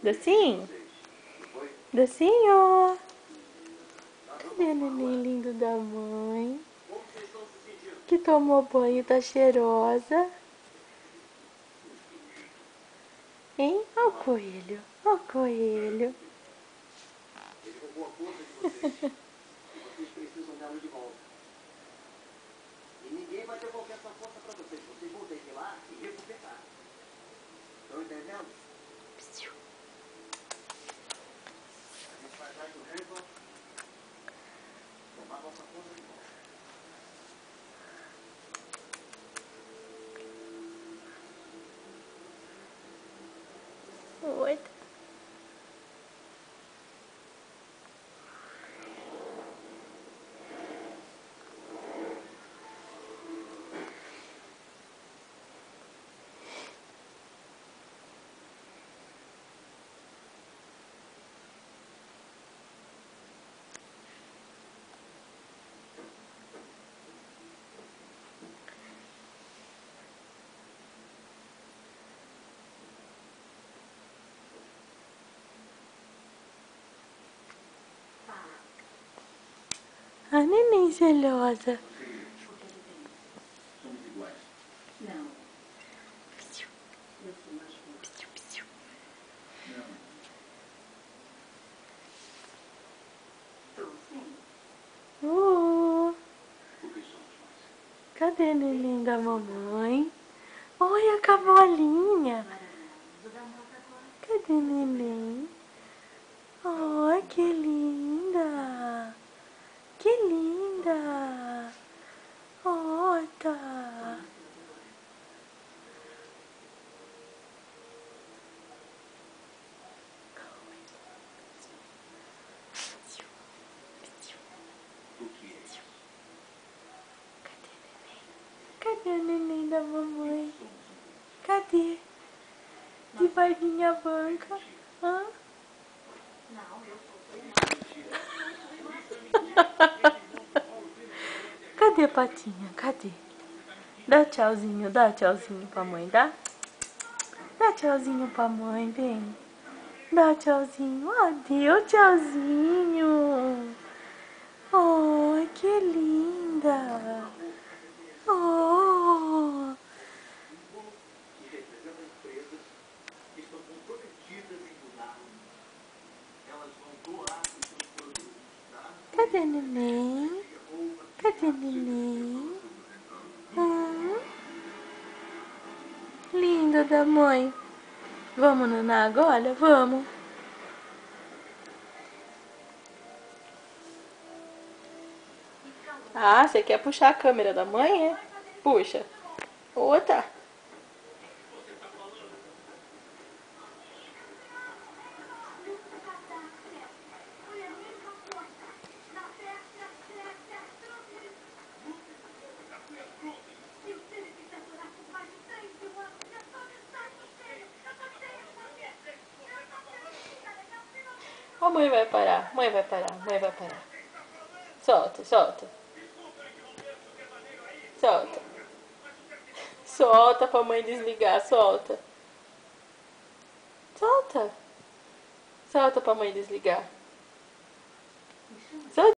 Docinho? Docinho? Cadê o neném lindo da mãe? Que tomou banho, tá cheirosa. Hein? Ó o coelho. Ó o coelho. Ele roubou a força de vocês. E vocês precisam dela de volta. E ninguém vai devolver essa força pra vocês. Vocês vão ter que ir lá e recuperar. Estão entendendo? A gente vai atrás do Hamilton. Tomar nossa força de volta. Oi. A neném gelhosa. Somos iguais. Não. Psiu, Eu sou mais forte. psiu, psiu. Não. Estou sim. Porque somos mais. Cadê a neném da mamãe? Olha a cavolinha. Maravilhoso da moto agora. Cadê a neném? Oh, que linda. Que linda. Oh, tá. O que é isso? Cadê a neném da mamãe? Cadê? De barbinha branca? Hã? Não, eu sou Cadê a patinha? Cadê? Dá tchauzinho pra mãe, dá? Dá tchauzinho pra mãe, vem. Dá tchauzinho. Adeus, tchauzinho. Oh, que linda. Oh. Que representam empresas que estão comprometidas em mudar o mundo. Elas vão doar os seus produtos, tá? Cadê a neném? Cadê a neném? Linda da mãe. Vamos nanar agora? Vamos. Ah, você quer puxar a câmera da mãe, é? Puxa. Outra. A mãe vai parar, mãe vai parar, mãe vai parar. Solta, solta. Solta. Solta pra mãe desligar, solta. Solta. Solta pra mãe desligar. Solta.